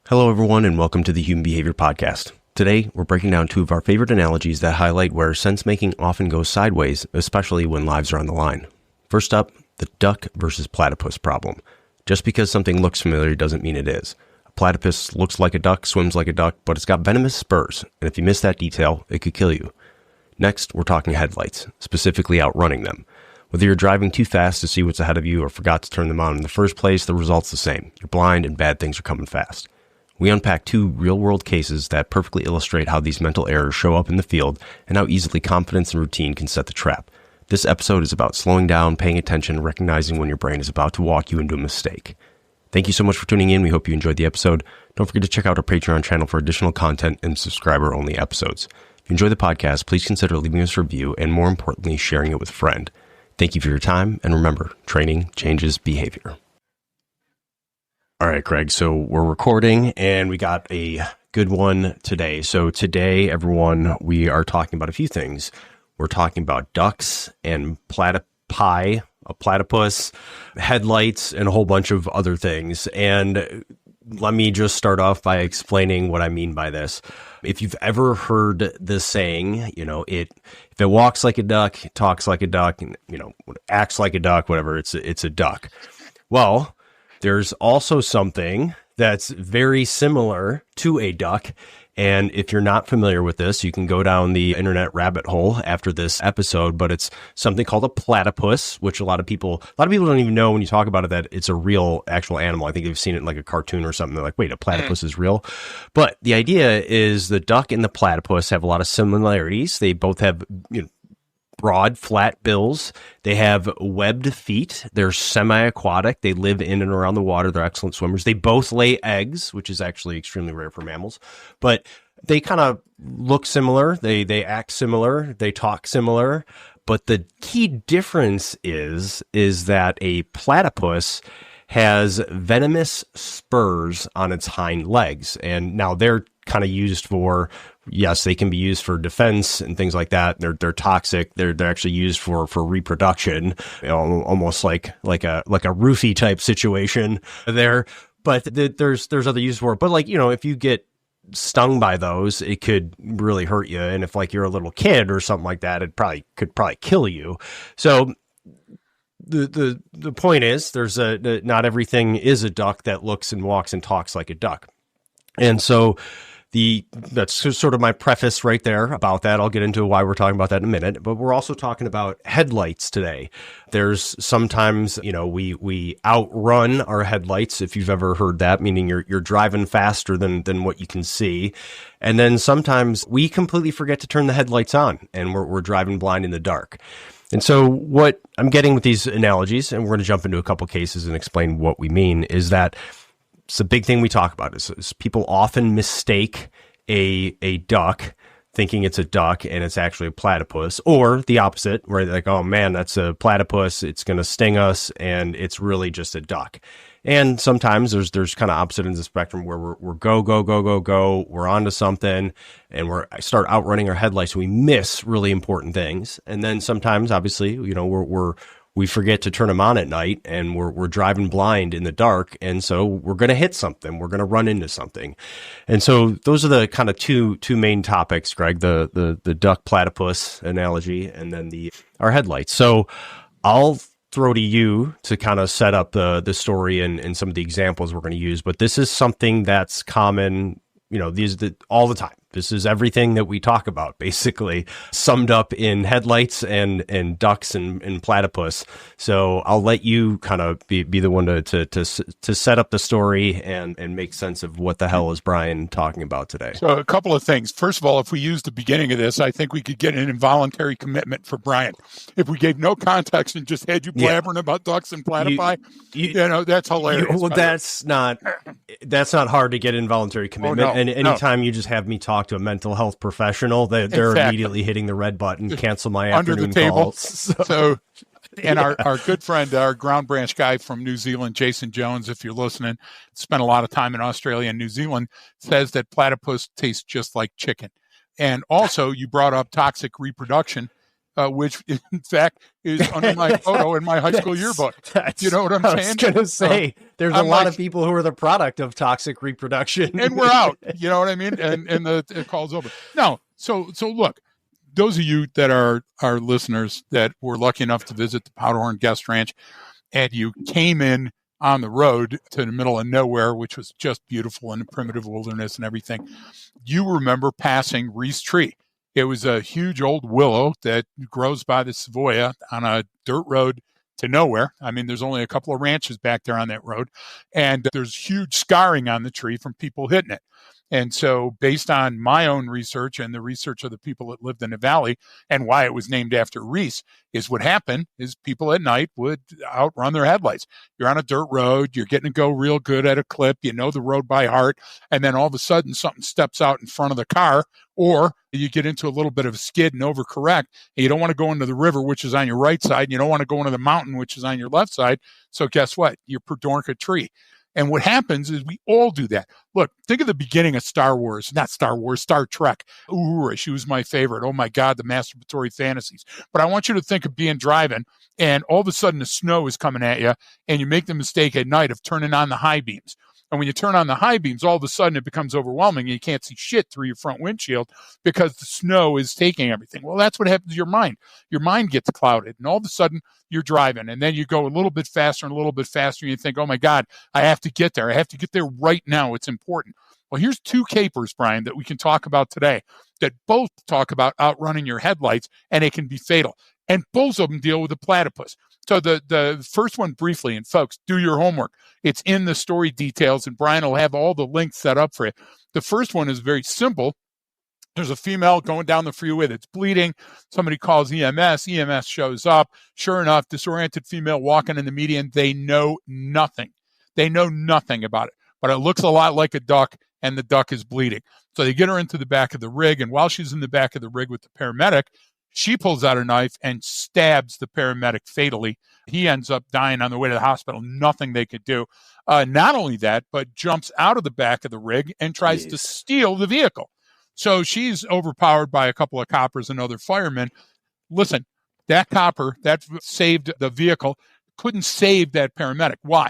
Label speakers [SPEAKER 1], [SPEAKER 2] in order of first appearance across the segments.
[SPEAKER 1] Hello, everyone, and welcome to the Human Behavior Podcast. Today, we're breaking down two of our favorite analogies that highlight where sense-making often goes sideways, especially when lives are on the line. First up, the duck versus platypus problem. Just because something looks familiar doesn't mean it is. A platypus looks like a duck, swims like a duck, but it's got venomous spurs, and if you miss that detail, it could kill you. Next, we're talking headlights, specifically outrunning them. Whether you're driving too fast to see what's ahead of you or forgot to turn them on in the first place, the result's the same. You're blind and bad things are coming fast. We unpack two real-world cases that perfectly illustrate how these mental errors show up in the field and how easily confidence and routine can set the trap. This episode is about slowing down, paying attention, and recognizing when your brain is about to walk you into a mistake. Thank you so much for tuning in. We hope you enjoyed the episode. Don't forget to check out our Patreon channel for additional content and subscriber-only episodes. If you enjoy the podcast, please consider leaving us a review and, more importantly, sharing it with a friend. Thank you for your time, and remember, training changes behavior. All right, Craig, so we're recording and we got a good one today. So today, everyone, we are talking about a few things. We're talking about ducks and platypi, a platypus, headlights, and a whole bunch of other things. And let me just start off by explaining what I mean by this. If you've ever heard the saying, if it walks like a duck, it talks like a duck, and, acts like a duck, whatever, it's a duck. Well, there's also something that's very similar to a duck. And if you're not familiar with this, you can go down the internet rabbit hole after this episode, but it's something called a platypus, which a lot of people don't even know when you talk about it, that it's a real actual animal. I think they've seen it in like a cartoon or something. They're like, wait, a platypus is real. But the idea is the duck and the platypus have a lot of similarities. They both have, broad, flat bills. They have webbed feet. They're semi-aquatic. They live in and around the water. They're excellent swimmers. They both lay eggs, which is actually extremely rare for mammals. But they kind of look similar. They act similar. They talk similar. But the key difference is that a platypus has venomous spurs on its hind legs. And now they're kind of used for, yes, they can be used for defense and things like that. They're toxic. They're actually used for reproduction, almost like a roofie type situation there. But there's other uses for it. But if you get stung by those, it could really hurt you. And if you're a little kid or something like that, it could probably kill you. So the point is, not everything is a duck that looks and walks and talks like a duck. And so that's sort of my preface right there about that. I'll get into why we're talking about that in a minute, but we're also talking about headlights today. There's sometimes, we outrun our headlights, if you've ever heard that, meaning you're driving faster than what you can see. And then sometimes we completely forget to turn the headlights on and we're driving blind in the dark. And so what I'm getting with these analogies, and we're going to jump into a couple cases and explain what we mean, is that it's a big thing we talk about is people often mistake a duck thinking it's a duck and it's actually a platypus, or the opposite, where they're like, oh man, that's a platypus, it's going to sting us, and it's really just a duck. And sometimes there's kind of opposite ends of the spectrum where we're go, we're onto something, and I start outrunning our headlights, and we miss really important things. And then sometimes, obviously, we forget to turn them on at night, and we're driving blind in the dark, and so we're going to hit something. We're going to run into something. And so those are the kind of two main topics, Greg, the duck platypus analogy, and then our headlights. So I'll throw to you to kind of set up the story and some of the examples we're going to use, but this is something that's common, all the time. This is everything that we talk about, basically summed up in headlights and ducks and platypus. So I'll let you kind of be the one to set up the story and make sense of what the hell is Brian talking about today.
[SPEAKER 2] So a couple of things. First of all, if we use the beginning of this, I think we could get an involuntary commitment for Brian. If we gave no context and just had you blabbering about ducks and platypi, that's hilarious.
[SPEAKER 1] That's not hard to get involuntary commitment. And anytime you just have me talk to a mental health professional, they're immediately hitting the red button, cancel my afternoon
[SPEAKER 2] under the table.
[SPEAKER 1] calls.
[SPEAKER 2] So and our good friend, our Ground Branch guy from New Zealand, Jason Jones, if you're listening, spent a lot of time in Australia and New Zealand, says that platypus tastes just like chicken. And also, you brought up toxic reproduction. which in fact is under my photo in my high school yearbook. You know what I'm saying?
[SPEAKER 1] I was going to say, there's a lot of people who are the product of toxic reproduction.
[SPEAKER 2] And we're out. You know what I mean? And the call's over. No. So look, those of you that are our listeners that were lucky enough to visit the Powderhorn Guest Ranch, and you came in on the road to the middle of nowhere, which was just beautiful in the primitive wilderness and everything, you remember passing Reese Tree. It was a huge old willow that grows by the Savoia on a dirt road to nowhere. I mean, there's only a couple of ranches back there on that road, and there's huge scarring on the tree from people hitting it. And so based on my own research and the research of the people that lived in the valley, and why it was named after Reese, is what happened is people at night would outrun their headlights. You're on a dirt road, you're getting to go real good at a clip, you know the road by heart, and then all of a sudden something steps out in front of the car, or you get into a little bit of a skid and overcorrect, and you don't want to go into the river, which is on your right side, and you don't want to go into the mountain, which is on your left side. So guess what? You perdork a tree. And what happens is we all do that. Look, think of the beginning of Star Trek. Ooh, she was my favorite. Oh my God, the masturbatory fantasies. But I want you to think of being driving, and all of a sudden the snow is coming at you, and you make the mistake at night of turning on the high beams. And when you turn on the high beams, all of a sudden it becomes overwhelming and you can't see shit through your front windshield because the snow is taking everything. Well, that's what happens to your mind. Your mind gets clouded, and all of a sudden you're driving, and then you go a little bit faster and a little bit faster, and you think, oh my God, I have to get there. I have to get there right now. It's important. Well, here's two capers, Brian, that we can talk about today that both talk about outrunning your headlights, and it can be fatal. And both of them deal with the platypus. So the first one briefly, and folks, do your homework. It's in the story details, and Brian will have all the links set up for you. The first one is very simple. There's a female going down the freeway that's bleeding. Somebody calls EMS. EMS shows up. Sure enough, disoriented female walking in the median. They know nothing. They know nothing about it. But it looks a lot like a duck, and the duck is bleeding. So they get her into the back of the rig, and while she's in the back of the rig with the paramedic, she pulls out a knife and stabs the paramedic fatally. He ends up dying on the way to the hospital. Nothing they could do. Not only that, but jumps out of the back of the rig and tries to steal the vehicle. So she's overpowered by a couple of coppers and other firemen. Listen, that copper that saved the vehicle couldn't save that paramedic. Why?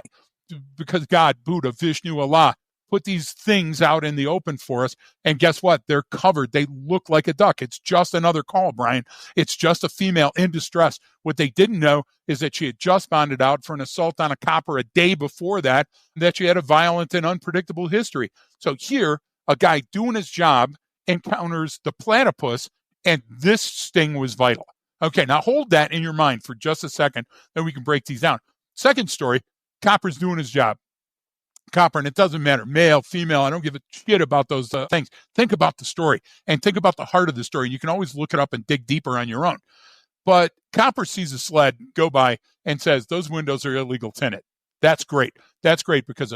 [SPEAKER 2] Because God, Buddha, Vishnu, Allah put these things out in the open for us. And guess what? They're covered. They look like a duck. It's just another call, Brian. It's just a female in distress. What they didn't know is that she had just bonded out for an assault on a copper a day before that she had a violent and unpredictable history. So here, a guy doing his job encounters the platypus, and this sting was vital. Okay, now hold that in your mind for just a second, then we can break these down. Second story, copper's doing his job. Copper, and it doesn't matter, male, female, I don't give a shit about those things. Think about the story and think about the heart of the story. You can always look it up and dig deeper on your own. But Copper sees a sled go by and says, those windows are illegal tinted. That's great. That's great because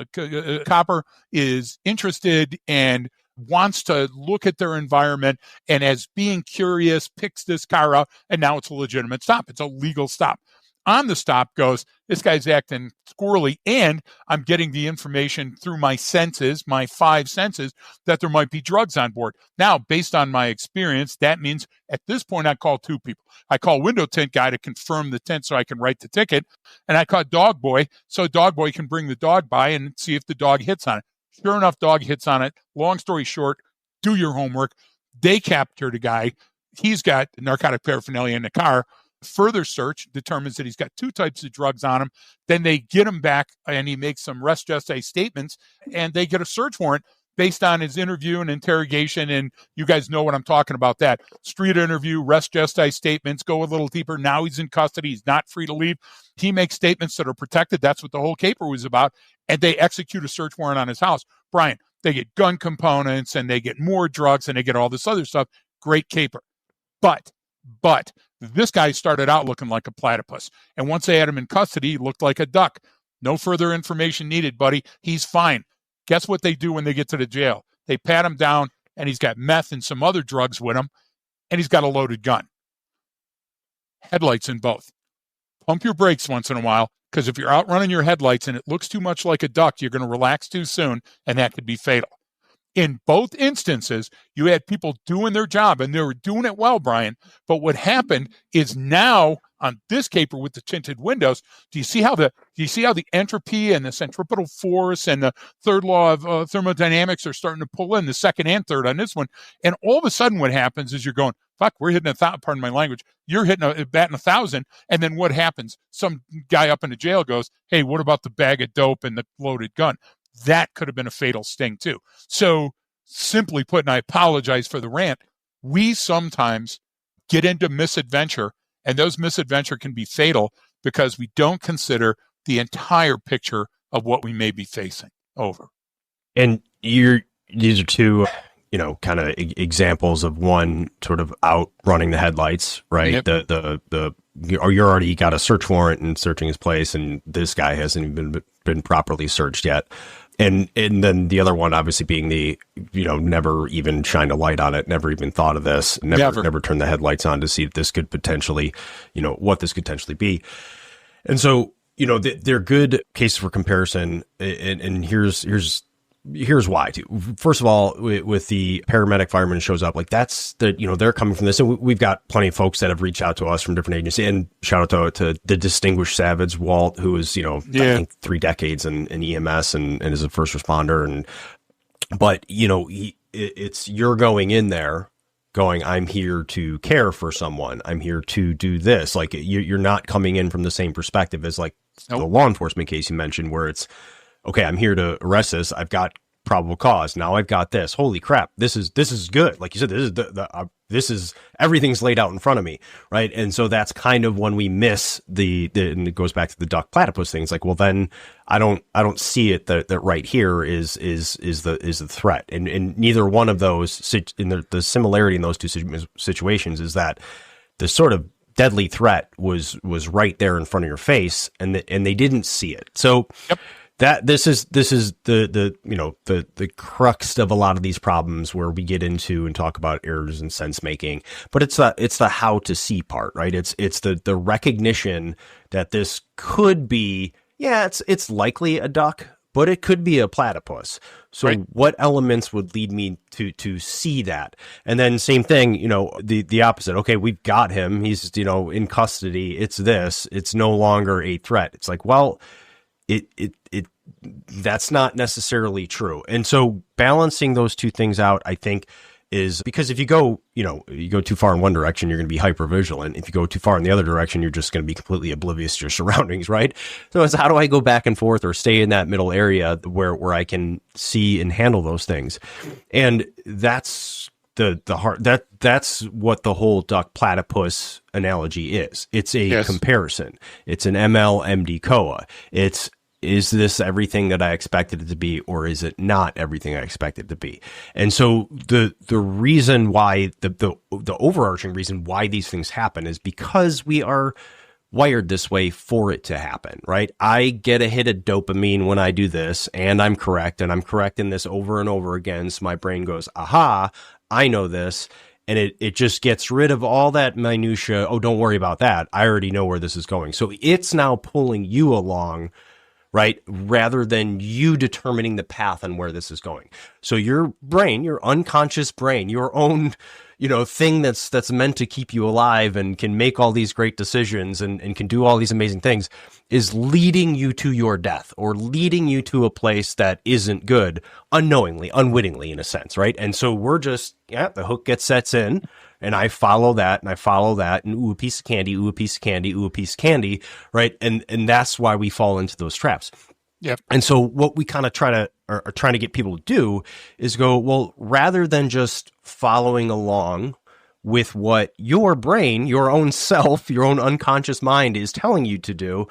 [SPEAKER 2] Copper is interested and wants to look at their environment, and as being curious, picks this car out, and now it's a legitimate stop. It's a legal stop. On the stop goes, this guy's acting squirrely, and I'm getting the information through my senses, my 5 senses, that there might be drugs on board. Now, based on my experience, that means at this point I call 2 people. I call window tint guy to confirm the tint so I can write the ticket, and I call dog boy so dog boy can bring the dog by and see if the dog hits on it. Sure enough, dog hits on it. Long story short, do your homework. They captured a guy. He's got narcotic paraphernalia in the car. Further search determines that he's got 2 types of drugs on him. Then they get him back, and he makes some res gestae statements, and they get a search warrant based on his interview and interrogation. And you guys know what I'm talking about. That street interview, res gestae statements, go a little deeper. Now he's in custody. He's not free to leave. He makes statements that are protected. That's what the whole caper was about. And they execute a search warrant on his house. Brian, they get gun components, and they get more drugs, and they get all this other stuff. Great caper. But this guy started out looking like a platypus. And once they had him in custody, he looked like a duck. No further information needed, buddy. He's fine. Guess what they do when they get to the jail? They pat him down, and he's got meth and some other drugs with him, and he's got a loaded gun. Headlights in both. Pump your brakes once in a while, because if you're outrunning your headlights and it looks too much like a duck, you're going to relax too soon, and that could be fatal. In both instances, you had people doing their job, and they were doing it well, Brian. But what happened is now on this caper with the tinted windows, do you see how the entropy and the centripetal force and the third law of thermodynamics are starting to pull in the second and third on this one? And all of a sudden, what happens is you're going, fuck, we're hitting pardon my language, you're hitting a batting 1,000. And then what happens? Some guy up in the jail goes, hey, what about the bag of dope and the loaded gun? That could have been a fatal sting too. So simply put, and I apologize for the rant, we sometimes get into misadventure, and those misadventure can be fatal because we don't consider the entire picture of what we may be facing. Over.
[SPEAKER 1] And these are two, kind of examples of one sort of outrunning the headlights, right? Yep. Or you already got a search warrant and searching his place, and this guy hasn't even been properly searched yet. And then the other one obviously being the, never even shined a light on it, never even thought of this, never turned the headlights on to see if this could potentially, what this could potentially be. And so, they're good cases for comparison. And here's why too. First of all, with the paramedic fireman shows up, like that's they're coming from this, and we've got plenty of folks that have reached out to us from different agencies. And shout out to the distinguished Savage Walt, who is I think 3 decades in EMS and is a first responder. But it's you're going in there, going, I'm here to care for someone. I'm here to do this. Like you're not coming in from the same perspective as like the law enforcement case you mentioned, where it's, okay, I'm here to arrest this. I've got probable cause. Now I've got this. Holy crap. This is good. Like you said, this is everything's laid out in front of me. Right. And so that's kind of when we miss and it goes back to the duck platypus thing. It's like, well, then I don't see it that right here is the threat. And neither one of those in the similarity in those two situations is that the sort of deadly threat was right there in front of your face, and they didn't see it. So yep. That this is the crux of a lot of these problems where we get into and talk about errors in sense making, but it's the how to see part, right? It's the recognition that this could be, it's likely a duck, but it could be a platypus. So right. What elements would lead me to see that? And then same thing, the opposite. Okay, we've got him. He's, in custody. It's no longer a threat. It's like, well, that's not necessarily true. And so balancing those two things out, I think, is because if you go too far in one direction, you're going to be hyper vigilant. If you go too far in the other direction, you're just going to be completely oblivious to your surroundings, right? So it's how do I go back and forth or stay in that middle area where I can see and handle those things? And that's the heart. That's what the whole duck platypus analogy is. It's a comparison. It's an ML-MD COA. Is this everything that I expected it to be, or is it not everything I expected it to be? And so the reason why the overarching reason why these things happen is because we are wired this way for it to happen, right? I get a hit of dopamine when I do this, and I'm correct, and I'm correcting this over and over again. So my brain goes, aha, I know this. And it just gets rid of all that minutia. Oh, don't worry about that. I already know where this is going. So it's now pulling you along, right? Rather than you determining the path and where this is going. So your brain, your unconscious brain, your own, thing that's meant to keep you alive and can make all these great decisions and can do all these amazing things is leading you to your death or leading you to a place that isn't good unknowingly, unwittingly in a sense, right? And so we're just, the hook sets in. And I follow that, and ooh, a piece of candy, ooh, a piece of candy, ooh, a piece of candy, right? And that's why we fall into those traps.
[SPEAKER 3] Yep.
[SPEAKER 1] And so what we kind of are trying to get people to do is go, well, rather than just following along with what your brain, your own self, your own unconscious mind is telling you to do,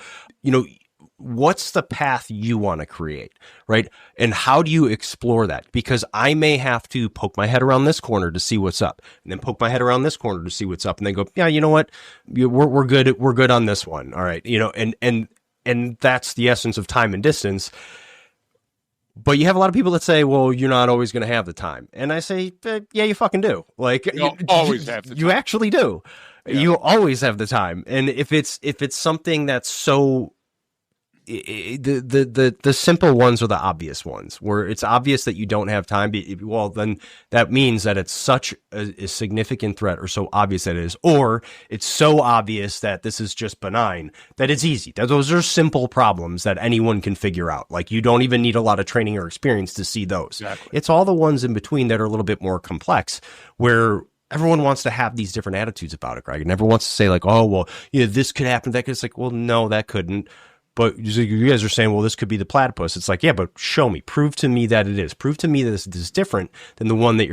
[SPEAKER 1] what's the path you want to create, right? And how do you explore that? Because I may have to poke my head around this corner to see what's up, and then poke my head around this corner to see what's up, and then go, yeah, you know what? We're good. We're good on this one. All right. And that's the essence of time and distance. But you have a lot of people that say, well, you're not always going to have the time. And I say, yeah, you fucking do. Like
[SPEAKER 3] you always have the time.
[SPEAKER 1] You actually do.
[SPEAKER 3] Yeah.
[SPEAKER 1] You always have the time. And if it's something that's so The simple ones are the obvious ones, where it's obvious that you don't have time. Well, then that means that it's such a significant threat, or so obvious that it is, or it's so obvious that this is just benign that it's easy. Those are simple problems that anyone can figure out. Like, you don't even need a lot of training or experience to see those.
[SPEAKER 2] Exactly.
[SPEAKER 1] It's all the ones in between that are a little bit more complex, where everyone wants to have these different attitudes about it, Greg. And everyone wants to say, like, oh, well, yeah, this could happen. That could. It's like, well, no, that couldn't. But you guys are saying, well, this could be the platypus. It's like, yeah, but show me, prove to me that it is. Prove to me that this is different than the one that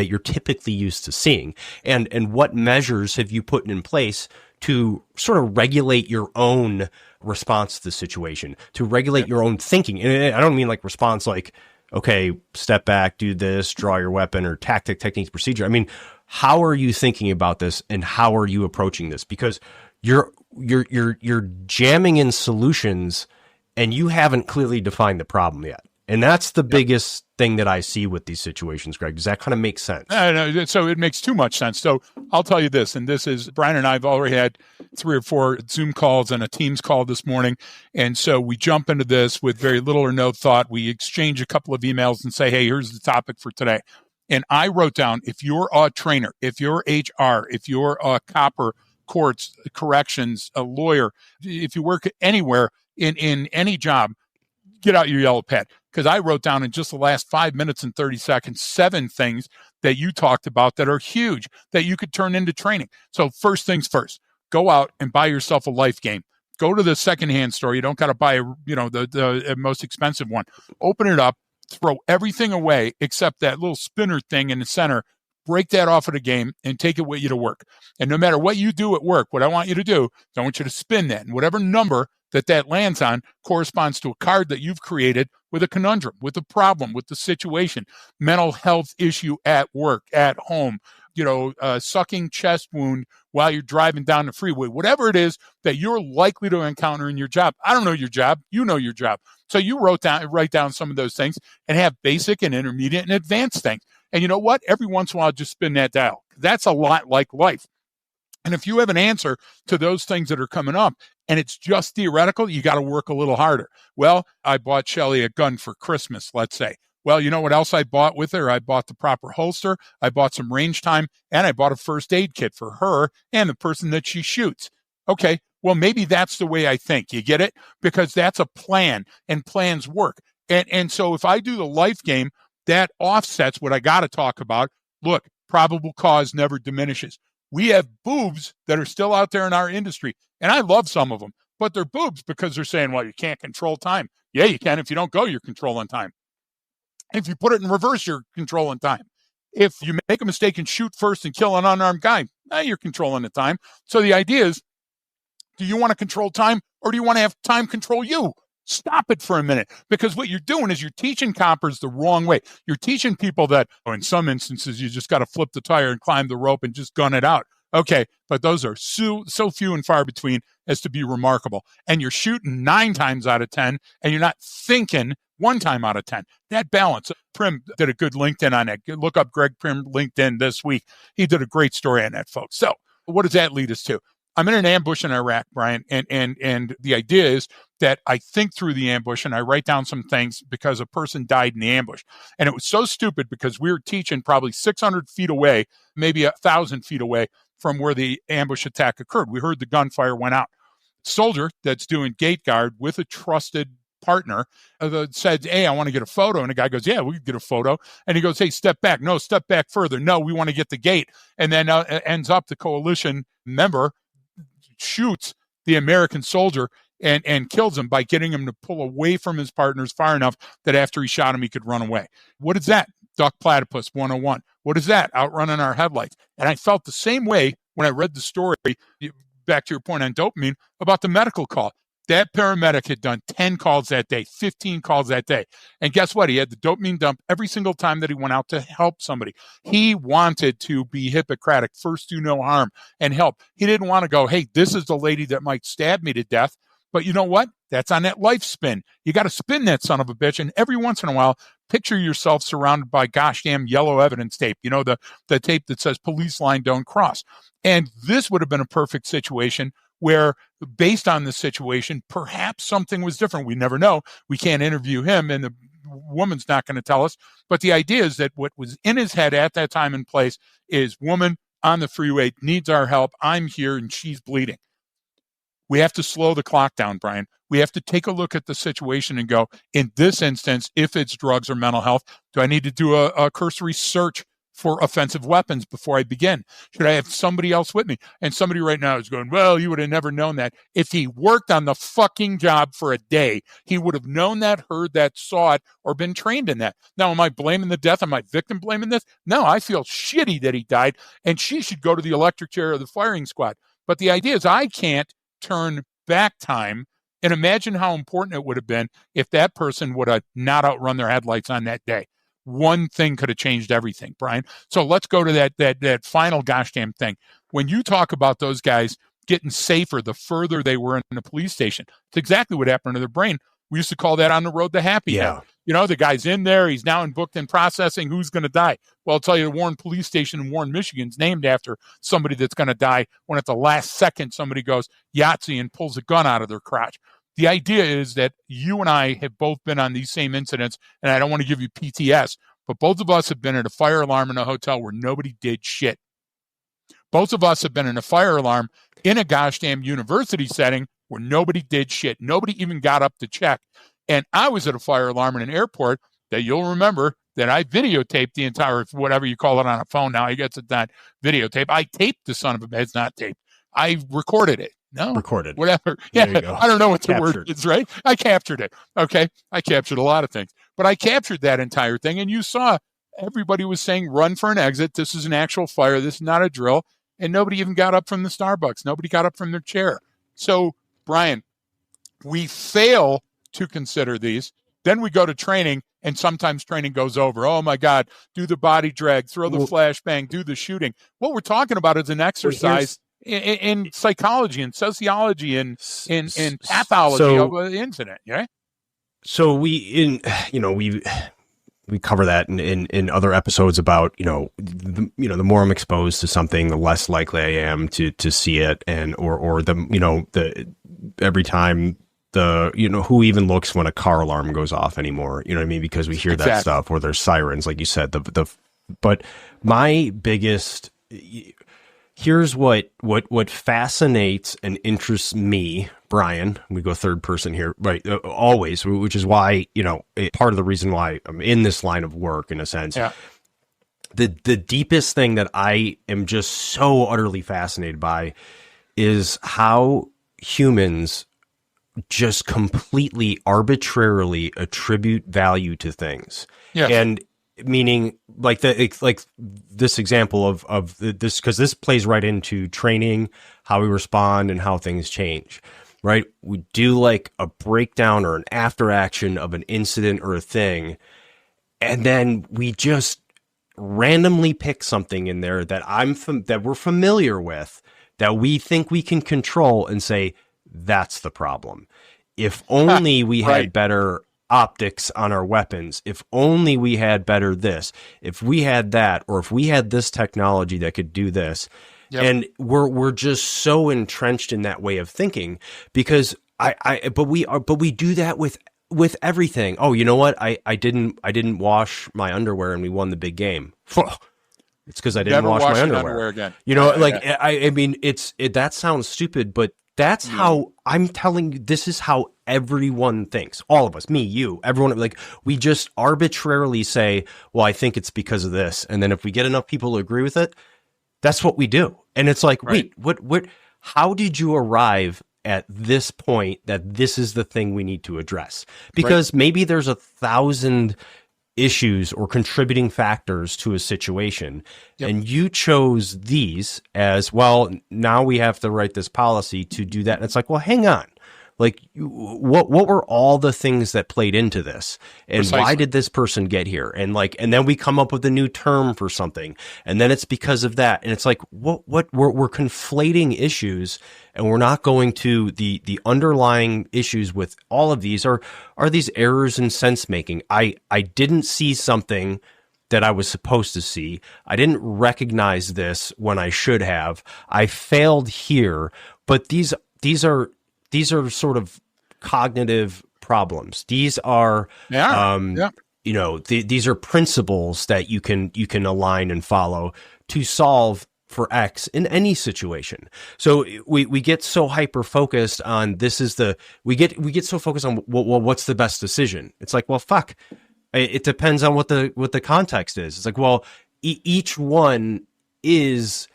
[SPEAKER 1] you're typically used to seeing. And what measures have you put in place to sort of regulate your own response to the situation, to regulate your own thinking? And I don't mean like response like, okay, step back, do this, draw your weapon, or tactic, techniques, procedure. I mean, how are you thinking about this, and how are you approaching this? Because you're jamming in solutions, and you haven't clearly defined the problem yet. And that's the biggest thing that I see with these situations, Greg. Does that kind of make sense?
[SPEAKER 2] No, so it makes too much sense. So I'll tell you this, and this is, Brian and I have already had 3 or 4 Zoom calls and a Teams call this morning. And so we jump into this with very little or no thought. We exchange a couple of emails and say, hey, here's the topic for today. And I wrote down, if you're a trainer, if you're HR, if you're a copper, courts, corrections, a lawyer, if you work anywhere in any job, get out your yellow pad. Because I wrote down in just the last 5 minutes and 30 seconds, 7 things that you talked about that are huge that you could turn into training. So first things first, go out and buy yourself a life game. Go to the secondhand store. You don't got to buy, the most expensive one. Open it up, throw everything away except that little spinner thing in the center. Break that off of the game and take it with you to work. And no matter what you do at work, what I want you to do, I want you to spin that. And whatever number that lands on corresponds to a card that you've created with a conundrum, with a problem, with the situation, mental health issue at work, at home, sucking chest wound while you're driving down the freeway, whatever it is that you're likely to encounter in your job. I don't know your job. You know your job. So you write down some of those things and have basic and intermediate and advanced things. And you know what? Every once in a while, just spin that dial. That's a lot like life. And if you have an answer to those things that are coming up and it's just theoretical, you got to work a little harder. Well, I bought Shelly a gun for Christmas, let's say. Well, you know what else I bought with her? I bought the proper holster, I bought some range time, and I bought a first aid kit for her and the person that she shoots. Okay, well, maybe that's the way I think. You get it? Because that's a plan, and plans work. And so if I do the life game, that offsets what I got to talk about. Look, probable cause never diminishes. We have boobs that are still out there in our industry, and I love some of them, but they're boobs because they're saying, well, you can't control time. Yeah, you can. If you don't go, you're controlling time. If you put it in reverse, you're controlling time. If you make a mistake and shoot first and kill an unarmed guy, you're controlling the time. So the idea is, do you want to control time, or do you want to have time control you? Stop it for a minute, because what you're doing is you're teaching coppers the wrong way. You're teaching people that, in some instances, you just got to flip the tire and climb the rope and just gun it out. Okay, but those are so few and far between as to be remarkable. And you're shooting 9 times out of 10, and you're not thinking 1 time out of 10. That balance. Prim did a good LinkedIn on that. Look up Greg Prim LinkedIn this week. He did a great story on that, folks. So what does that lead us to? I'm in an ambush in Iraq, Brian, and the idea is that I think through the ambush and I write down some things because a person died in the ambush. And it was so stupid because we were teaching probably 600 feet away, maybe 1,000 feet away from where the ambush attack occurred. We heard the gunfire went out. Soldier that's doing gate guard with a trusted partner said, hey, I want to get a photo. And the guy goes, yeah, we can get a photo. And he goes, hey, step back. No, step back further. No, we want to get the gate. And then ends up the coalition member shoots the American soldier and kills him by getting him to pull away from his partners far enough that after he shot him, he could run away. What is that? Duck platypus 101. What is that? Outrunning our headlights. And I felt the same way when I read the story, back to your point on dopamine, about the medical call. That paramedic had done 10 calls that day, 15 calls that day. And guess what? He had the dopamine dump every single time that he went out to help somebody. He wanted to be Hippocratic, first do no harm, and help. He didn't want to go, hey, this is the lady that might stab me to death. But you know what? That's on that life spin. You got to spin that son of a bitch. And every once in a while, picture yourself surrounded by gosh damn yellow evidence tape. You know, the tape that says police line don't cross. And this would have been a perfect situation where based on the situation, perhaps something was different. We never know. We can't interview him, and the woman's not going to tell us. But the idea is that what was in his head at that time and place is, woman on the freeway needs our help. I'm here and she's bleeding. We have to slow the clock down, Brian. We have to take a look at the situation and go, in this instance, if it's drugs or mental health, do I need to do a cursory search for offensive weapons before I begin? Should I have somebody else with me? And somebody right now is going, well, you would have never known that. If he worked on the fucking job for a day, he would have known that, heard that, saw it, or been trained in that. Now, am I blaming the death? Am I victim blaming this? No, I feel shitty that he died, and she should go to the electric chair of the firing squad. But the idea is, I can't turn back time and imagine how important it would have been if that person would have not outrun their headlights on that day. One thing could have changed everything, Brian. So let's go to that final gosh damn thing. When you talk about those guys getting safer the further they were in the police station, it's exactly what happened to their brain. We used to call that on the road the happy head. You know, the guy's in there, he's now booked in processing, who's going to die? Well, I'll tell you, the Warren Police Station in Warren, Michigan is named after somebody that's going to die when at the last second somebody goes Yahtzee and pulls a gun out of their crotch. The idea is that you and I have both been on these same incidents, and I don't want to give you PTS, but both of us have been at a fire alarm in a hotel where nobody did shit. Both of us have been in a fire alarm in a gosh damn university setting where nobody did shit. Nobody even got up to check. And I was at a fire alarm in an airport that you'll remember that I videotaped the entire, whatever you call it on a phone now, I guess it's not videotape. I taped the son of a, it's not taped. I recorded it. No,
[SPEAKER 1] recorded.
[SPEAKER 2] Whatever. Yeah, I don't know what the word is, right? I captured it. Okay. I captured a lot of things, but I captured that entire thing. And you saw everybody was saying, run for an exit. This is an actual fire. This is not a drill. And nobody even got up from the Starbucks. Nobody got up from their chair. So, Brian, we fail to consider these. Then we go to training, and sometimes training goes over. Oh, my God, do the body drag, throw the flashbang, do the shooting. What we're talking about is an exercise in psychology and sociology and in pathology of an incident, yeah?
[SPEAKER 1] So we cover that in other episodes about, the more I'm exposed to something, the less likely I am to see it, and or the every time who even looks when a car alarm goes off anymore, you know what I mean? Because we hear that stuff, or there's sirens, like you said, but my biggest, here's what fascinates and interests me, Brian. We go third person here, right? Always, which is why, part of the reason why I'm in this line of work, in a sense. Yeah. The deepest thing that I am just so utterly fascinated by is how humans just completely arbitrarily attribute value to things. Yeah. And meaning like this example of this, because this plays right into training, how we respond and how things change, right? We do like a breakdown or an after action of an incident or a thing, and then we just randomly pick something in there that that we're familiar with, that we think we can control, and say, that's the problem. If only we had better optics on our weapons, if only we had better this, if we had that, or if we had this technology that could do this. Yep. And we're just so entrenched in that way of thinking, because but we do that with everything. Oh, you know what? I didn't wash my underwear and we won the big game. It's because I didn't wash my underwear again. I mean, that sounds stupid, but that's how I'm telling you, this is how everyone thinks. All of us, me, you, everyone, like, we just arbitrarily say, well, I think it's because of this. And then if we get enough people to agree with it, that's what we do. And it's like, wait, what, how did you arrive at this point that this is the thing we need to address? Because maybe there's 1,000 issues or contributing factors to a situation, and you chose these as, well, now we have to write this policy to do that. And it's like, well, hang on. Like, what were all the things that played into this, and why did this person get here? And then we come up with a new term for something, and then it's because of that. And it's like, what we're conflating issues, and we're not going to the underlying issues with all of these are these errors in sense making. I didn't see something that I was supposed to see. I didn't recognize this when I should have. I failed here, but these these are sort of cognitive problems. These are, these are principles that you can align and follow to solve for X in any situation. So we get so hyper focused on we get so focused on what's the best decision. It's like, well, fuck. It depends on what the context is. It's like, well, each one is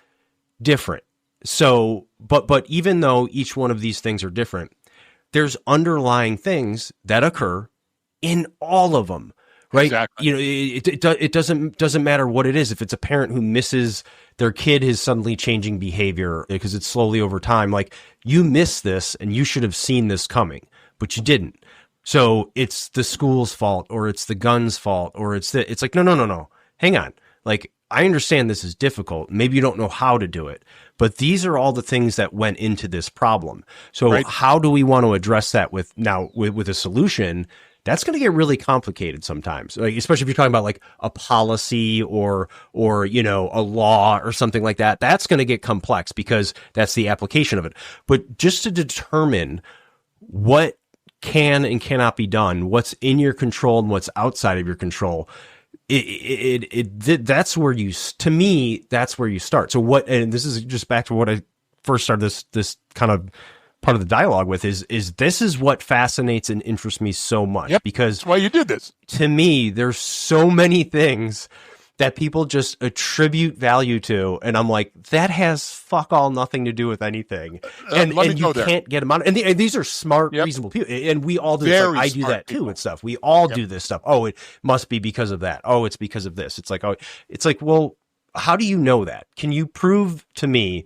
[SPEAKER 1] different. So, but even though each one of these things are different, there's underlying things that occur in all of them, right?
[SPEAKER 2] Exactly.
[SPEAKER 1] It doesn't matter what it is. If it's a parent who misses their kid is suddenly changing behavior because it's slowly over time, like, you missed this and you should have seen this coming, but you didn't. So it's the school's fault, or it's the gun's fault, or it's like, no. Hang on. Like, I understand this is difficult. Maybe you don't know how to do it, but these are all the things that went into this problem. So How do we want to address that with a solution? That's going to get really complicated sometimes, like, especially if you're talking about like a policy or a law or something like that. That's going to get complex because that's the application of it. But just to determine what can and cannot be done, what's in your control and what's outside of your control, that's where to me, that's where you start. So and this is just back to what I first started this kind of part of the dialogue with is this is what fascinates and interests me so much.
[SPEAKER 2] Yep,
[SPEAKER 1] because
[SPEAKER 2] that's why you did this.
[SPEAKER 1] To me, there's so many things that people just attribute value to, and I'm like, that has fuck all nothing to do with anything, and you can't get them out. And these are smart, reasonable people, and we all do this. Like, I do that too and stuff. We all do this stuff. Oh, it must be because of that. Oh, it's because of this. It's like, well, how do you know that? Can you prove to me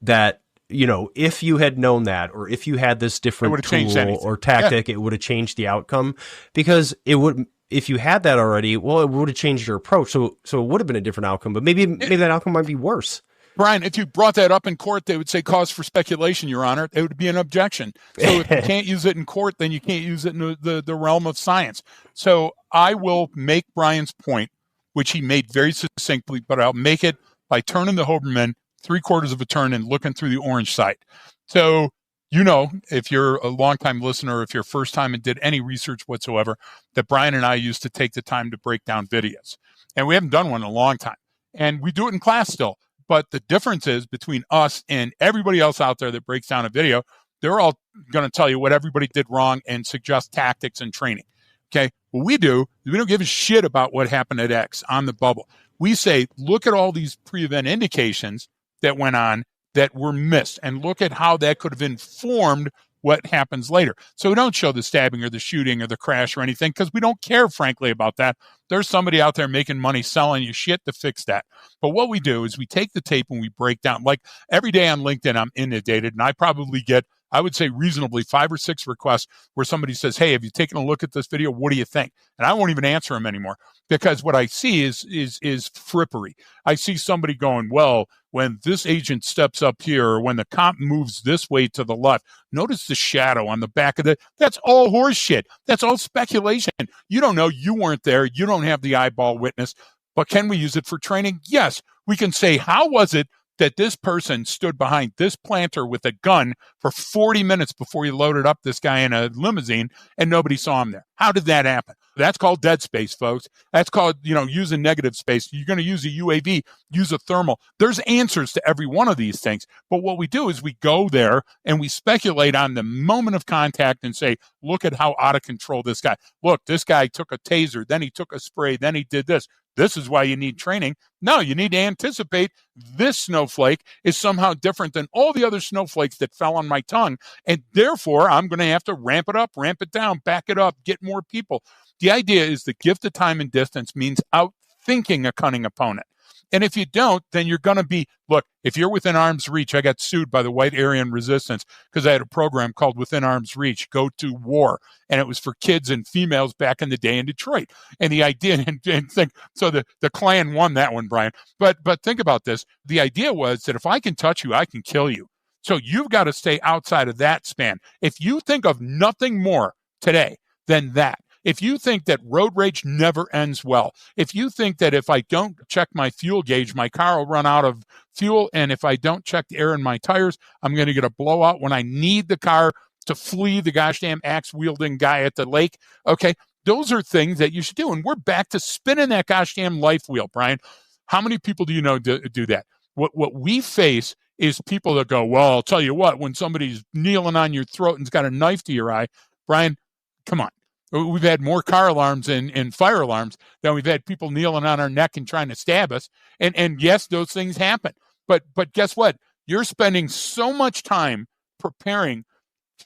[SPEAKER 1] that, if you had known that, or if you had this different tool or tactic, it would have changed the outcome? Because it would. If you had that already, well, it would have changed your approach. So it would have been a different outcome, but maybe that outcome might be worse.
[SPEAKER 2] Brian, if you brought that up in court, they would say cause for speculation, Your Honor. It would be an objection. So if you can't use it in court, then you can't use it in the realm of science. So I will make Brian's point, which he made very succinctly, but I'll make it by turning the Hoberman 3/4 of a turn and looking through the orange side. So, if you're a longtime listener, if you're first time and did any research whatsoever, that Brian and I used to take the time to break down videos. And we haven't done one in a long time. And we do it in class still. But the difference is between us and everybody else out there that breaks down a video, they're all going to tell you what everybody did wrong and suggest tactics and training. Okay. What we do is we don't give a shit about what happened at X on the bubble. We say, look at all these pre-event indications that went on that were missed, and look at how that could have informed what happens later. So we don't show the stabbing or the shooting or the crash or anything, because we don't care, frankly, about that. There's somebody out there making money selling you shit to fix that. But what we do is we take the tape and we break down. Like every day on LinkedIn, I'm inundated, and I probably get, I would say reasonably 5 or 6 requests where somebody says, hey, have you taken a look at this video? What do you think? And I won't even answer them anymore, because what I see is frippery. I see somebody going, well, when this agent steps up here, or when the cop moves this way to the left, notice the shadow on the back of that's all horse shit. That's all speculation. You don't know. You weren't there. You don't have the eyeball witness. But can we use it for training? Yes. We can say, how was it that this person stood behind this planter with a gun for 40 minutes before he loaded up this guy in a limousine and nobody saw him there? How did that happen? That's called dead space, folks. That's called, using negative space. You're going to use a UAV, use a thermal. There's answers to every one of these things. But what we do is we go there and we speculate on the moment of contact and say, look at how out of control this guy. Look, this guy took a taser, then he took a spray, then he did this. This is why you need training. No, you need to anticipate this snowflake is somehow different than all the other snowflakes that fell on my tongue. And therefore, I'm going to have to ramp it up, ramp it down, back it up, get more people. The idea is the gift of time and distance means outthinking a cunning opponent. And if you don't, then you're going to be, look, if you're within arm's reach, I got sued by the White Aryan Resistance because I had a program called Within Arm's Reach, Go to War. And it was for kids and females back in the day in Detroit. And the idea, and think, so the Klan won that one, Brian. But think about this. The idea was that if I can touch you, I can kill you. So you've got to stay outside of that span. If you think of nothing more today than that, If you think that road rage never ends well, if you think that if I don't check my fuel gauge, my car will run out of fuel, and if I don't check the air in my tires, I'm going to get a blowout when I need the car to flee the gosh damn axe-wielding guy at the lake, okay, those are things that you should do. And we're back to spinning that gosh damn life wheel, Brian. How many people do you know do that? What we face is people that go, well, I'll tell you what, when somebody's kneeling on your throat and's got a knife to your eye, Brian, come on. We've had more car alarms and fire alarms than we've had people kneeling on our neck and trying to stab us. And yes, those things happen. But guess what? You're spending so much time preparing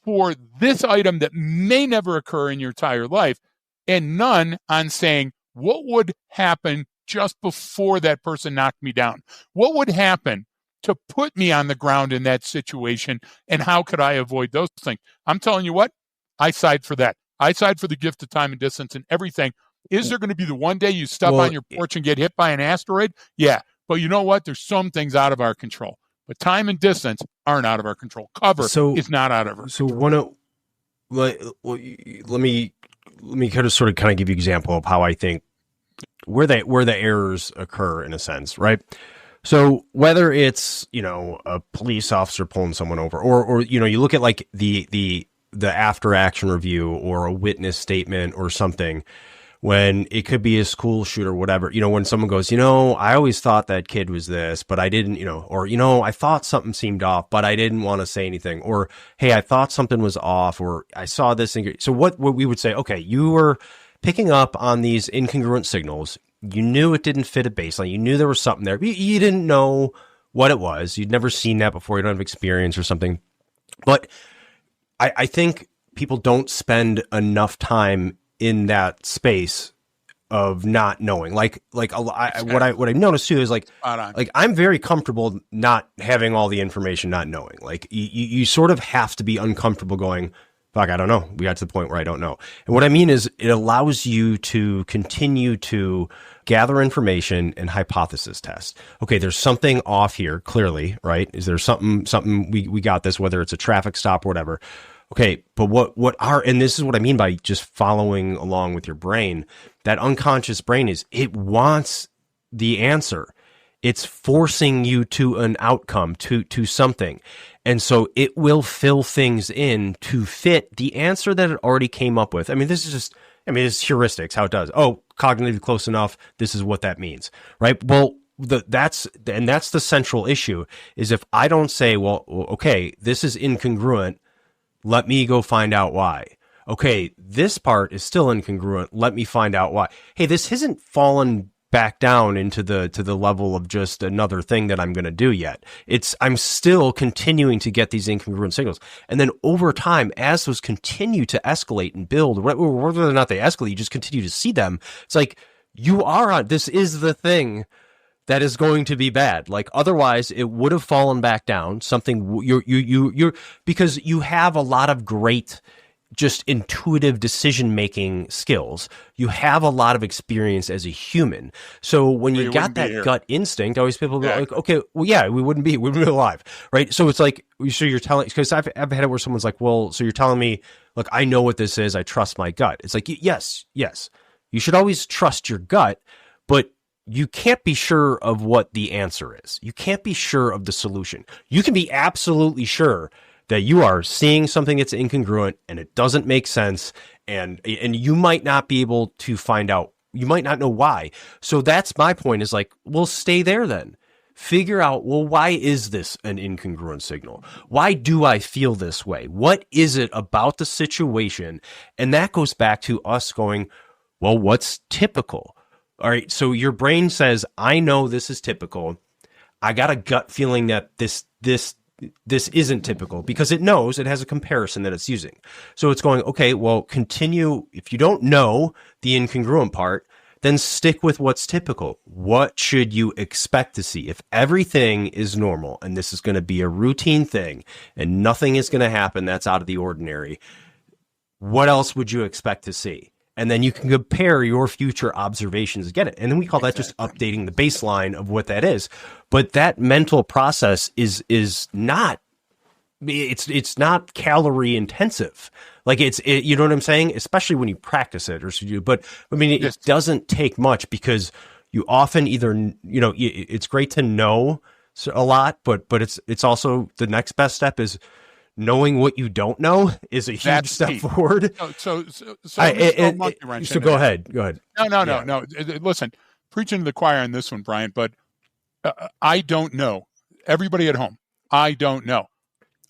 [SPEAKER 2] for this item that may never occur in your entire life, and none on saying, what would happen just before that person knocked me down? What would happen to put me on the ground in that situation, and how could I avoid those things? I'm telling you what, I side for that. I side for the gift of time and distance and everything. Is there going to be the one day you step on your porch and get hit by an asteroid? Yeah. But you know what? There's some things out of our control. But time and distance aren't out of our control. Cover is not out of our control.
[SPEAKER 1] Let me kind of give you an example of how I think where the errors occur in a sense, right? So whether it's, a police officer pulling someone over or you look at like the after action review or a witness statement or something, when it could be a school shooter, whatever, when someone goes, I always thought that kid was this, but I didn't, or, I thought something seemed off, but I didn't want to say anything, or, hey, I thought something was off, or I saw this thing. So what we would say, okay, you were picking up on these incongruent signals. You knew it didn't fit a baseline. You knew there was something there. You didn't know what it was. You'd never seen that before. You don't have experience or something. But I think people don't spend enough time in that space of not knowing. What I noticed too is like I'm very comfortable not having all the information, not knowing. Like you sort of have to be uncomfortable going, fuck, I don't know. We got to the point where I don't know. And what I mean is it allows you to continue to gather information and hypothesis test. Okay, there's something off here, clearly, right? Is there something we got this, whether it's a traffic stop or whatever. Okay, but and this is what I mean by just following along with your brain. That unconscious brain it wants the answer. It's forcing you to an outcome, to something. And so it will fill things in to fit the answer that it already came up with. I mean, it's heuristics, how it does. Oh, cognitively close enough. This is what that means, right? Well, that's the central issue is if I don't say, well, okay, this is incongruent. Let me go find out why. Okay, this part is still incongruent. Let me find out why. Hey, this hasn't fallen back down into the level of just another thing that I'm going to do yet. I'm still continuing to get these incongruent signals. And then over time, as those continue to escalate and build, whether or not they escalate, you just continue to see them. It's like this is the thing that is going to be bad. Like otherwise it would have fallen back down. Something you're because you have a lot of great just intuitive decision-making skills. You have a lot of experience as a human. So when you got that gut instinct, always people go like, okay, well, yeah, we wouldn't be alive. Right. So it's like, so you're telling, because I've had it where someone's like, well, so you're telling me, look, I know what this is. I trust my gut. It's like, yes. You should always trust your gut, but you can't be sure of what the answer is. You can't be sure of the solution. You can be absolutely sure that you are seeing something that's incongruent and it doesn't make sense, and you might not be able to find out. You might not know why. So that's my point is like, well, stay there then. Figure out, well, why is this an incongruent signal? Why do I feel this way? What is it about the situation? And that goes back to us going, well, what's typical? All right, so your brain says, I know this is typical. I got a gut feeling that this isn't typical because it knows it has a comparison that it's using. So it's going, okay, well, continue. If you don't know the incongruent part, then stick with what's typical. What should you expect to see? If everything is normal and this is going to be a routine thing and nothing is going to happen that's out of the ordinary, what else would you expect to see? And then you can compare your future observations to get it. And then we call that just updating the baseline of what that is. But that mental process is not, it's not calorie intensive. Like you know what I'm saying? Especially when you practice it but I mean, it doesn't take much because you often either, it's great to know a lot, but it's also the next best step is knowing what you don't know is a huge step forward.
[SPEAKER 2] So
[SPEAKER 1] go ahead.
[SPEAKER 2] No. Listen, preaching to the choir on this one, Brian, but I don't know. Everybody at home, I don't know.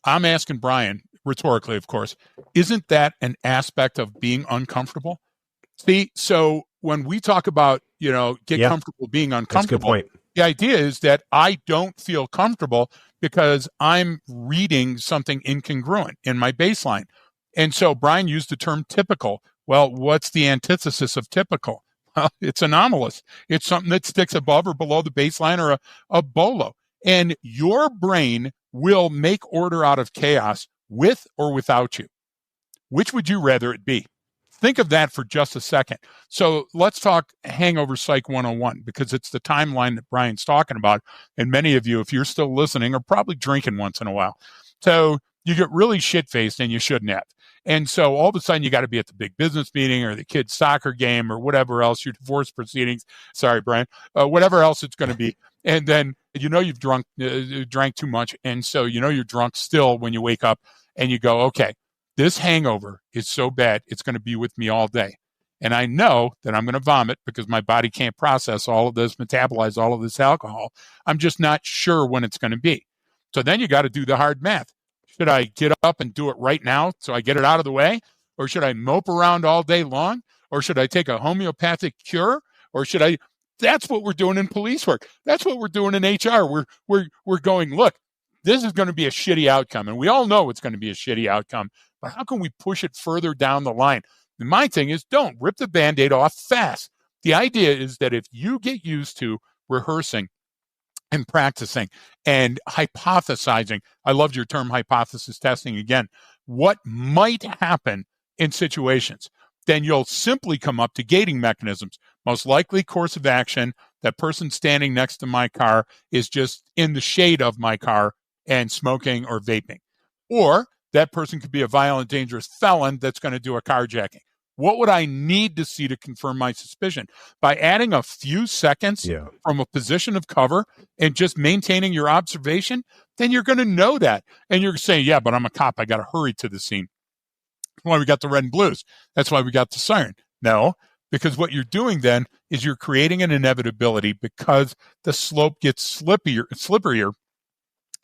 [SPEAKER 2] I'm asking Brian, rhetorically, of course, isn't that an aspect of being uncomfortable? See, so when we talk about, comfortable being uncomfortable,
[SPEAKER 1] that's a good point.
[SPEAKER 2] The idea is that I don't feel comfortable because I'm reading something incongruent in my baseline. And so Brian used the term typical. Well, what's the antithesis of typical? Well, it's anomalous. It's something that sticks above or below the baseline or a bolo. And your brain will make order out of chaos with or without you. Which would you rather it be? Think of that for just a second. So let's talk Hangover Psych 101 because it's the timeline that Brian's talking about. And many of you, if you're still listening, are probably drinking once in a while. So you get really shit-faced and you shouldn't have. And so all of a sudden you got to be at the big business meeting or the kid's soccer game or whatever else, your divorce proceedings. Sorry, Brian. Whatever else it's going to be. And then you've drank too much. And so you're drunk still when you wake up and you go, okay, this hangover is so bad, it's going to be with me all day. And I know that I'm going to vomit because my body can't process all of this, metabolize all of this alcohol. I'm just not sure when it's going to be. So then you got to do the hard math. Should I get up and do it right now so I get it out of the way? Or should I mope around all day long? Or should I take a homeopathic cure? Or should I? That's what we're doing in police work. That's what we're doing in HR. We're going, look, this is going to be a shitty outcome. And we all know it's going to be a shitty outcome. But how can we push it further down the line? And my thing is, don't rip the Band-Aid off fast. The idea is that if you get used to rehearsing and practicing and hypothesizing, I loved your term hypothesis testing again, what might happen in situations, then you'll simply come up to gating mechanisms. Most likely course of action, that person standing next to my car is just in the shade of my car and smoking or vaping. Or that person could be a violent, dangerous felon that's going to do a carjacking. What would I need to see to confirm my suspicion? By adding a few seconds from a position of cover and just maintaining your observation, then you're going to know that. And you're saying, yeah, but I'm a cop. I got to hurry to the scene. That's why we got the red and blues. That's why we got the siren. No, because what you're doing then is you're creating an inevitability because the slope gets slipperier,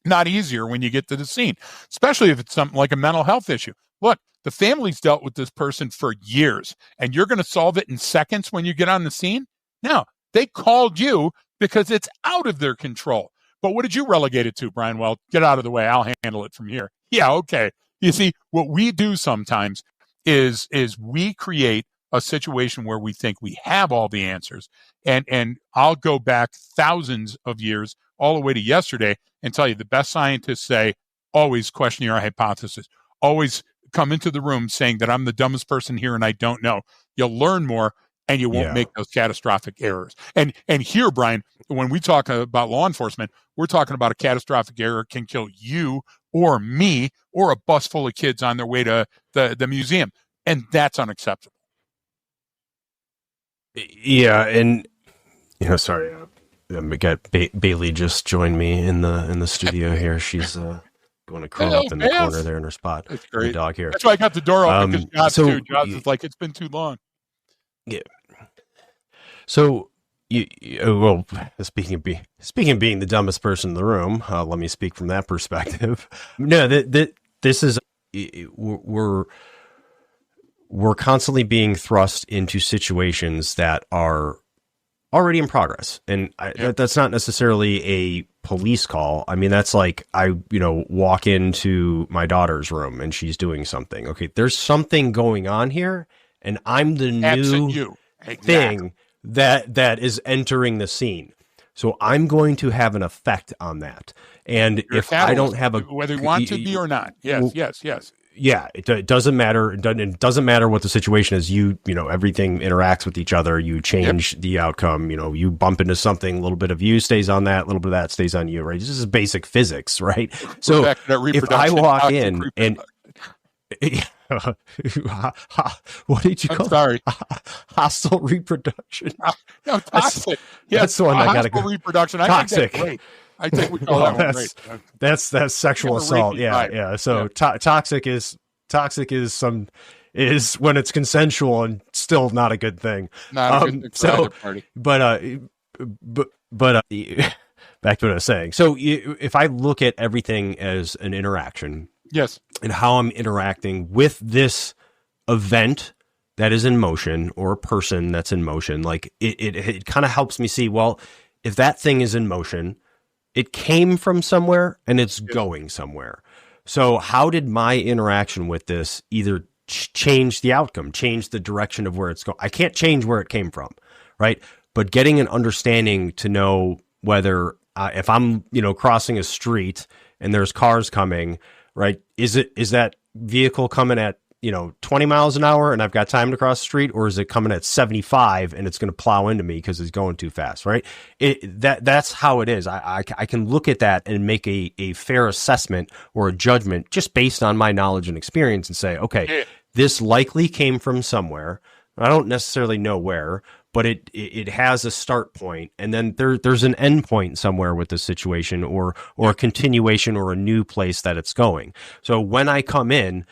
[SPEAKER 2] not easier when you get to the scene, especially if it's something like a mental health issue. Look, the family's dealt with this person for years, and you're going to solve it in seconds when you get on the scene? No, they called you because it's out of their control. But what did you relegate it to, Brian? Well, get out of the way. I'll handle it from here. Yeah, okay. You see, what we do sometimes is we create a situation where we think we have all the answers. And I'll go back thousands of years all the way to yesterday and tell you the best scientists say, always question your hypothesis. Always come into the room saying that I'm the dumbest person here and I don't know. You'll learn more and you won't make those catastrophic errors. And here, Brian, when we talk about law enforcement, we're talking about a catastrophic error can kill you or me or a bus full of kids on their way to the museum. And that's unacceptable.
[SPEAKER 1] Yeah. And, sorry, we got Bailey just joined me in the studio here. She's going to curl up in the corner there in her spot.
[SPEAKER 2] That's great.
[SPEAKER 1] The dog here.
[SPEAKER 2] That's why I got the door open because John's is like, it's been too long.
[SPEAKER 1] Yeah. So, well, speaking of being the dumbest person in the room, let me speak from that perspective. No, this is we're constantly being thrust into situations that are already in progress, and that's not necessarily a police call. I mean, that's like I walk into my daughter's room and she's doing something. Okay, there's something going on here, and I'm the new thing that is entering the scene. So I'm going to have an effect on that. And if I don't have
[SPEAKER 2] whether you want to be or not, yes.
[SPEAKER 1] Yeah, it doesn't matter. It doesn't matter what the situation is. Everything interacts with each other. You change the outcome. You bump into something. A little bit of you stays on that. A little bit of that stays on you. Right. This is basic physics. Right. So if I walk in and What did you
[SPEAKER 2] I'm
[SPEAKER 1] call
[SPEAKER 2] sorry.
[SPEAKER 1] it? Hostile reproduction.
[SPEAKER 2] No, toxic.
[SPEAKER 1] That's the one I got to go.
[SPEAKER 2] Reproduction. I
[SPEAKER 1] Toxic.
[SPEAKER 2] think that's great. I think we call that one great.
[SPEAKER 1] That's sexual assault. Yeah. So toxic is when it's consensual and still not a good thing.
[SPEAKER 2] Not a good thing for either party.
[SPEAKER 1] But back to what I was saying. So if I look at everything as an interaction,
[SPEAKER 2] yes,
[SPEAKER 1] and how I'm interacting with this event that is in motion or a person that's in motion, like it kind of helps me see, well, if that thing is in motion, it came from somewhere and it's going somewhere. So how did my interaction with this either change the outcome, change the direction of where it's going? I can't change where it came from, right? But getting an understanding to know whether if I'm, crossing a street and there's cars coming, right? Is that vehicle coming at, 20 miles an hour and I've got time to cross the street, or is it coming at 75 and it's going to plow into me because it's going too fast, right? That's how it is. I can look at that and make a fair assessment or a judgment just based on my knowledge and experience and say, okay, this likely came from somewhere. I don't necessarily know where, but it has a start point, and then there's an end point somewhere with this situation, or a continuation or a new place that it's going. So when I come in,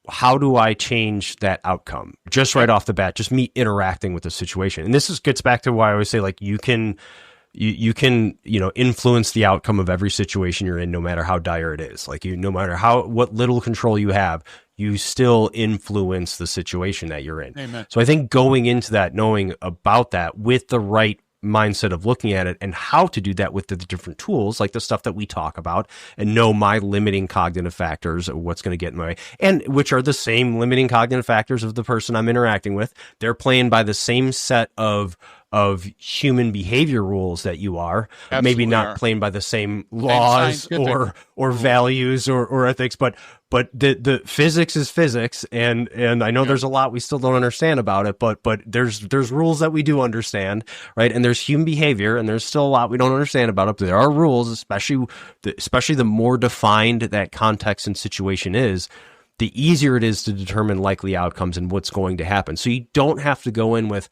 [SPEAKER 1] how do I change that outcome? Just right off the bat, just me interacting with the situation. And this gets back to why I always say, like, you can influence the outcome of every situation you're in, no matter how dire it is. Like, no matter what little control you have, you still influence the situation that you're in.
[SPEAKER 2] Amen.
[SPEAKER 1] So I think going into that, knowing about that with the right mindset of looking at it and how to do that with the different tools, like the stuff that we talk about, and know my limiting cognitive factors of what's going to get in my way, and which are the same limiting cognitive factors of the person I'm interacting with. They're playing by the same set of human behavior rules that you are.
[SPEAKER 2] Absolutely
[SPEAKER 1] maybe not
[SPEAKER 2] are.
[SPEAKER 1] playing by the same laws or values or ethics, but the physics is physics, and I know there's a lot we still don't understand about it, but there's rules that we do understand, right? And there's human behavior, and there's still a lot we don't understand about it. But there are rules, especially the more defined that context and situation is, the easier it is to determine likely outcomes and what's going to happen. So you don't have to go in with,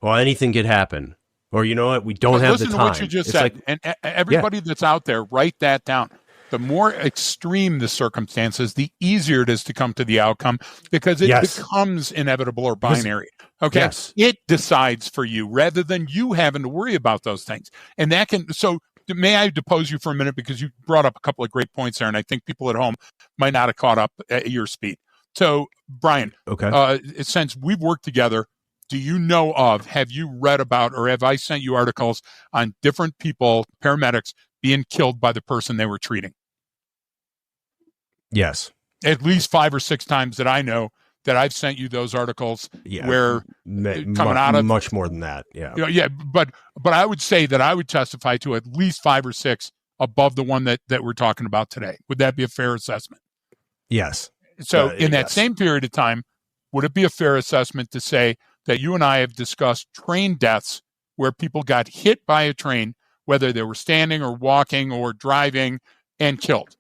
[SPEAKER 1] well, anything could happen, or we don't have the time.
[SPEAKER 2] Listen to what you just said, and everybody that's out there, write that down. The more extreme the circumstances, the easier it is to come to the outcome, because it becomes inevitable or binary. Okay, it decides for you rather than you having to worry about those things. And that can. So, may I depose you for a minute, because you brought up a couple of great points there, and I think people at home might not have caught up at your speed. So, Brian, since we've worked together, do you know of, have you read about, or have I sent you articles on different people, paramedics, being killed by the person they were treating?
[SPEAKER 1] Yes.
[SPEAKER 2] At least 5 or 6 times that I know that I've sent you those articles where coming out of
[SPEAKER 1] much more than that. Yeah.
[SPEAKER 2] But I would say that I would testify to at least 5 or 6 above the one that we're talking about today. Would that be a fair assessment?
[SPEAKER 1] Yes.
[SPEAKER 2] So in that same period of time, would it be a fair assessment to say that you and I have discussed train deaths where people got hit by a train, whether they were standing or walking or driving, and killed?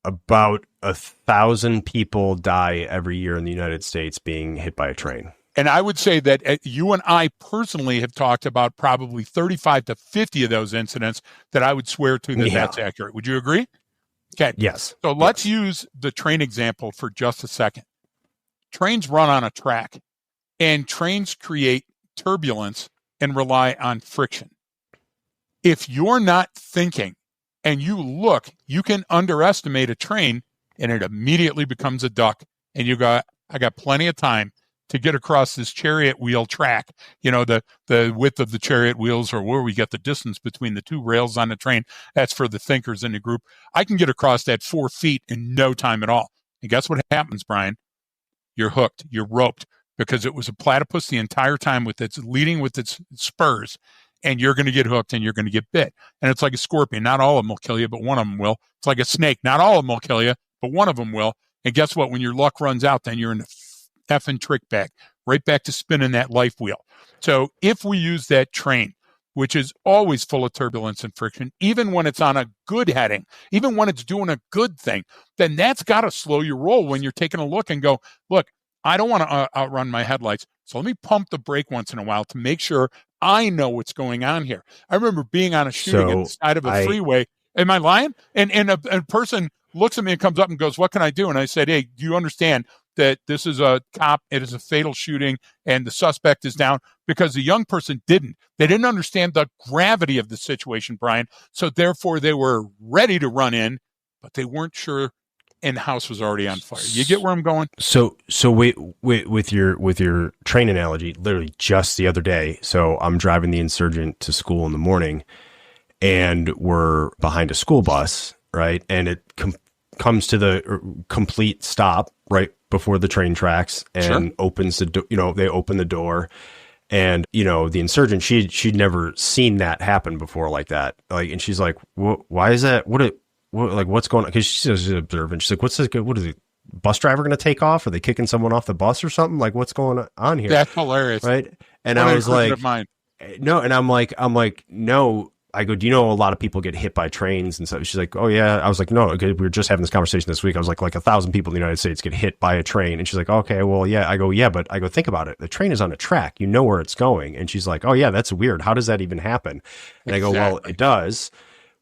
[SPEAKER 1] About 1,000 people die every year in the United States being hit by a train.
[SPEAKER 2] And I would say that you and I personally have talked about probably 35 to 50 of those incidents that I would swear to that that's accurate. Would you agree? Okay.
[SPEAKER 1] Yes.
[SPEAKER 2] So let's use the train example for just a second. Trains run on a track, and trains create turbulence and rely on friction. If you're not thinking and you look, you can underestimate a train and it immediately becomes a duck. And I got plenty of time to get across this chariot wheel track, the width of the chariot wheels, or where we get the distance between the two rails on the train. That's for the thinkers in the group. I can get across that 4 feet in no time at all. And guess what happens, Brian? You're hooked. You're roped, because it was a platypus the entire time leading with its spurs, and you're going to get hooked and you're going to get bit. And it's like a scorpion. Not all of them will kill you, but one of them will. It's like a snake. Not all of them will kill you, but one of them will. And guess what? When your luck runs out, then you're in the effing trick bag, right back to spinning that life wheel. So if we use that train, which is always full of turbulence and friction, even when it's on a good heading, even when it's doing a good thing, then that's got to slow your roll when you're taking a look and go, look, I don't want to outrun my headlights. So let me pump the brake once in a while to make sure I know what's going on here. I remember being on a shooting at the side of a freeway. Am I lying? And a person looks at me and comes up and goes, what can I do? And I said, hey, do you understand that this is a cop? It is a fatal shooting and the suspect is down? Because the young person didn't. They didn't understand the gravity of the situation, Brian. So therefore they were ready to run in, but they weren't sure, and the house was already on fire. You get where I'm going?
[SPEAKER 1] So with your train analogy, literally just the other day. So I'm driving the Insurgent to school in the morning, and we're behind a school bus, right? And it comes to the complete stop right before the train tracks, and opens the they open the door, and the Insurgent, she'd never seen that happen before like that. Like, and she's like, why is that? What's going on? Because she's observant. She's like, what is the bus driver going to take off? Are they kicking someone off the bus or something? Like, what's going on here?
[SPEAKER 2] That's hilarious.
[SPEAKER 1] Right. And I was like, no. And I'm like, no. I go, do you know a lot of people get hit by trains and stuff? She's like, oh yeah. I was like, no, we were just having this conversation this week. I was like 1,000 people in the United States get hit by a train. And she's like, okay, well, yeah. I go, yeah, but I go, think about it. The train is on a track. You know where it's going. And she's like, oh yeah, that's weird. How does that even happen? And I go, well, it does.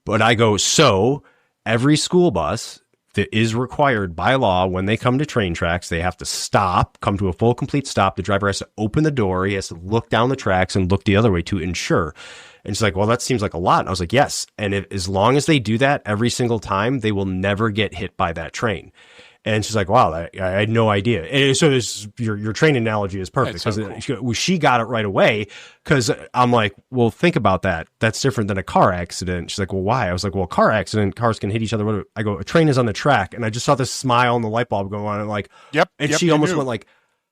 [SPEAKER 1] But I go, so every school bus that is required by law, when they come to train tracks, they have to stop, come to a full, complete stop. The driver has to open the door. He has to look down the tracks and look the other way to ensure. And she's like, well, that seems like a lot. And I was like, yes. And as long as they do that every single time, they will never get hit by that train. And she's like, wow, I had no idea. And so your train analogy is perfect, because she got it right away. Because I'm like, well, think about that. That's different than a car accident. She's like, well, why? I was like, well, car accident, cars can hit each other. I go, a train is on the track. And I just saw this smile and the light bulb go on. And like,
[SPEAKER 2] yep.
[SPEAKER 1] And she almost went like,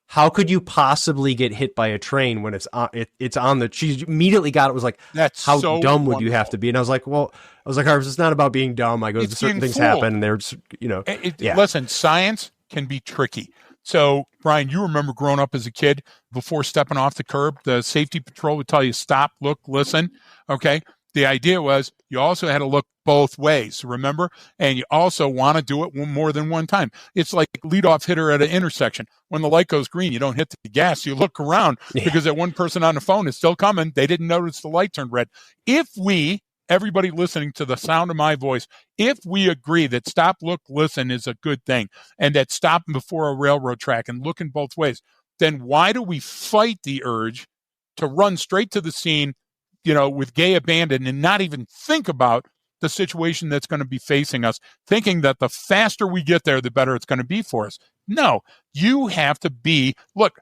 [SPEAKER 1] how could you possibly get hit by a train when it's on? It's on the. She immediately got it. Was like,
[SPEAKER 2] that's
[SPEAKER 1] how
[SPEAKER 2] so
[SPEAKER 1] dumb would
[SPEAKER 2] wonderful.
[SPEAKER 1] you have to be? And I was like, Harvey, it's not about being dumb. I go, certain things happen, and they're just,
[SPEAKER 2] Listen, science can be tricky. So, Brian, you remember growing up as a kid, before stepping off the curb, the safety patrol would tell you stop, look, listen. Okay. The idea was you also had to look both ways, remember? And you also want to do it more than one time. It's like leadoff hitter at an intersection. When the light goes green, you don't hit the gas. You look around because that one person on the phone is still coming. They didn't notice the light turned red. If everybody listening to the sound of my voice, if we agree that stop, look, listen is a good thing, and that stopping before a railroad track and looking both ways, then why do we fight the urge to run straight to the scene, with gay abandon, and not even think about the situation that's going to be facing us, thinking that the faster we get there, the better it's going to be for us? No, you have to look,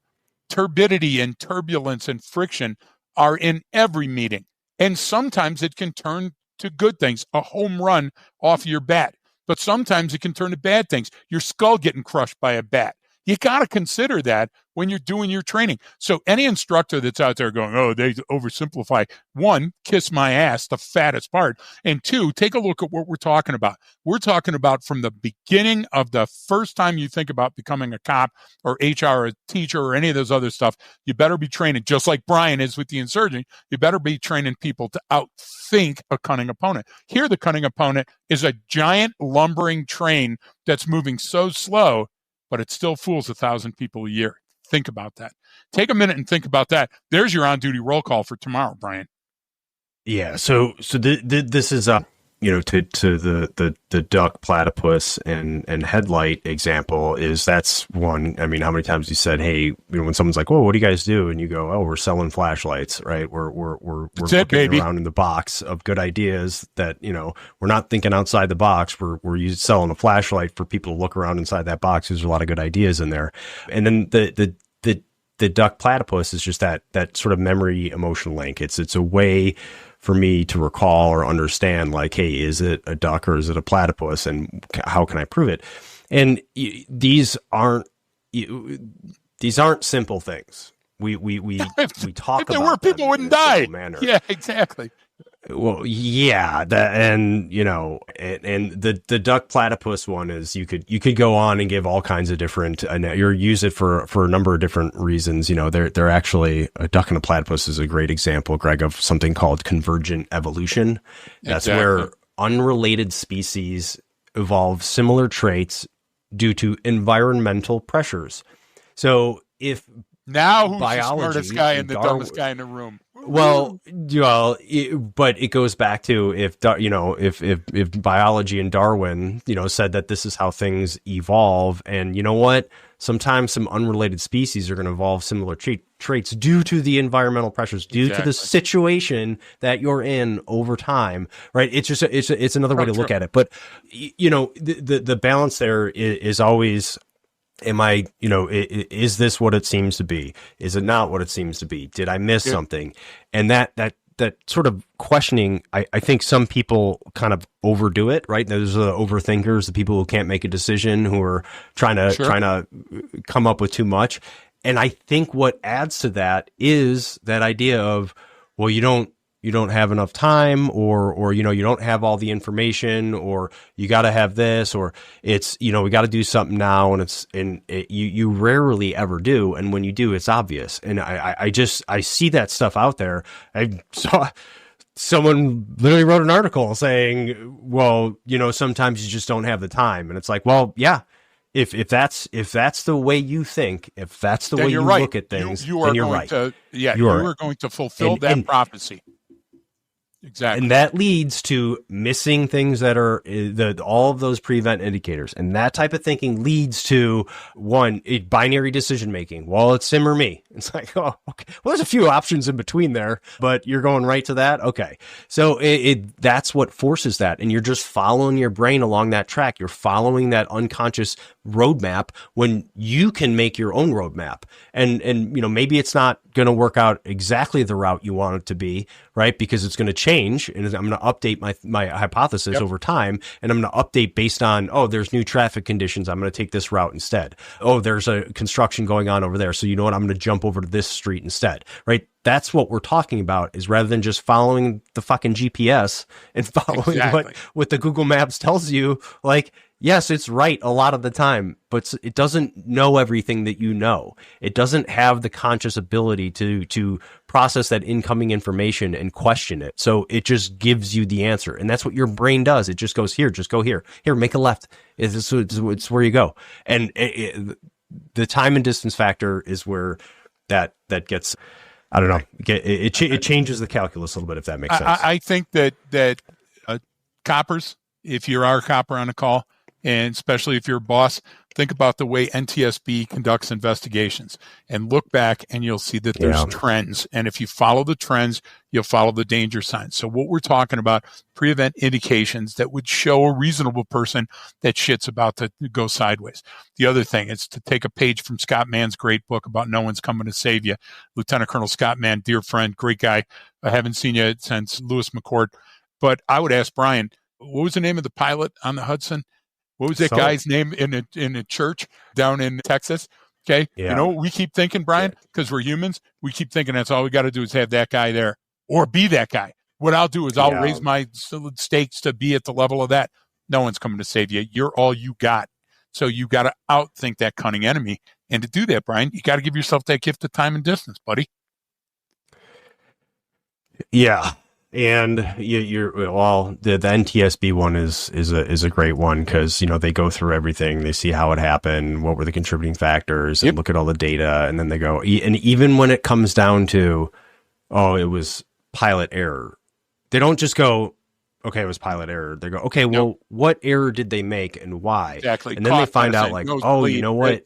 [SPEAKER 2] turbidity and turbulence and friction are in every meeting. And sometimes it can turn to good things, a home run off your bat. But sometimes it can turn to bad things, your skull getting crushed by a bat. You got to consider that when you're doing your training. So any instructor that's out there going, oh, they oversimplify, one, kiss my ass, the fattest part. And two, take a look at what we're talking about. We're talking about from the beginning of the first time you think about becoming a cop or HR or a teacher or any of those other stuff, you better be training, just like Brian is with the Insurgent, you better be training people to outthink a cunning opponent. Here, the cunning opponent is a giant lumbering train that's moving so slow, but it still fools 1,000 people a year. Think about that. Take a minute and think about that. There's your on-duty roll call for tomorrow, Brian.
[SPEAKER 1] Yeah. So this is to the duck, platypus, and headlight example that's one. I mean, how many times you said, hey, when someone's like, "Whoa, what do you guys do?" and you go, "Oh, we're selling flashlights, right? We're looking around in the box of good ideas that we're not thinking outside the box. We're selling a flashlight for people to look around inside that box. There's a lot of good ideas in there." And then the duck platypus is just that sort of memory emotion link. It's a way for me to recall or understand, like, hey, is it a duck or is it a platypus, and how can I prove it? And these aren't simple things. We talk about.
[SPEAKER 2] If there were, people wouldn't die.
[SPEAKER 1] Manner.
[SPEAKER 2] Yeah, exactly.
[SPEAKER 1] Well, yeah, and the duck platypus one is you could go on and give all kinds of different you use it for a number of different reasons. They're actually a duck and a platypus is a great example, Greg, of something called convergent evolution. That's where unrelated species evolve similar traits due to environmental pressures. So if
[SPEAKER 2] now who's
[SPEAKER 1] biology,
[SPEAKER 2] the smartest guy and the dumbest guy in the room?
[SPEAKER 1] But it goes back to if biology and Darwin, said that this is how things evolve, and you know what? Sometimes some unrelated species are going to evolve similar traits due to the environmental pressures, due to the situation that you're in over time, right? It's just it's another way to look at it. But the balance there is always. Is this what it seems to be? Is it not what it seems to be? Did I miss something? And that sort of questioning, I think some people kind of overdo it, right? Those are the overthinkers, the people who can't make a decision, who are trying to come up with too much. And I think what adds to that is that idea of, well, you don't have enough time, or you don't have all the information, or you got to have this, or it's we got to do something now, and you rarely ever do, and when you do, it's obvious. And I see that stuff out there. I saw someone literally wrote an article saying, well, sometimes you just don't have the time, and it's like, well, yeah. If that's the way you think, if that's the way you look at things, then you're right.
[SPEAKER 2] You are going to fulfill that prophecy. Exactly.
[SPEAKER 1] And that leads to missing things that are all of those prevent indicators. And that type of thinking leads to binary decision making. Well, it's him or me. It's like, oh, okay. Well, there's a few options in between there, but you're going right to that. Okay. So that's what forces that. And you're just following your brain along that track. You're following that unconscious roadmap when you can make your own roadmap. And maybe it's not going to work out exactly the route you want it to be, right? Because it's going to change, and I'm going to update my hypothesis over time, and I'm going to update based on, there's new traffic conditions, I'm going to take this route instead. There's a construction going on over there, so you know what, I'm going to jump over to this street instead, right? That's what we're talking about, is rather than just following the fucking GPS and following what the Google Maps tells you, like, yes, it's right a lot of the time, but it doesn't know everything that you know. It doesn't have the conscious ability to process that incoming information and question it. So it just gives you the answer. And that's what your brain does. It just goes, here, just go here. Here, make a left. It's where you go. And the time and distance factor is where that gets, I don't know, it changes the calculus a little bit, if that makes sense.
[SPEAKER 2] I think that coppers, if you're our copper on the call, and especially if you're a boss, think about the way NTSB conducts investigations and look back, and you'll see that there's trends. And if you follow the trends, you'll follow the danger signs. So what we're talking about, prevent indications that would show a reasonable person that shit's about to go sideways. The other thing is to take a page from Scott Mann's great book about No One's Coming to Save You. Lieutenant Colonel Scott Mann, dear friend, great guy. I haven't seen you since Lewis McCord. But I would ask Brian, what was the name of the pilot on the Hudson? What was that guy's name in a church down in Texas? Okay. Yeah. We keep thinking, Brian, because we're humans, we keep thinking that's all we got to do is have that guy there or be that guy. What I'll do is I'll raise my stakes to be at the level of that. No one's coming to save you. You're all you got. So you got to outthink that cunning enemy. And to do that, Brian, you got to give yourself that gift of time and distance, buddy.
[SPEAKER 1] Yeah. And the NTSB one is a great one, because they go through everything, they see how it happened, what were the contributing factors, and look at all the data, and then they go, and even when it comes down to, it was pilot error, they don't just go, okay, it was pilot error. They go, okay, well, what error did they make and why?
[SPEAKER 2] Exactly.
[SPEAKER 1] And then they find out, like, you know what,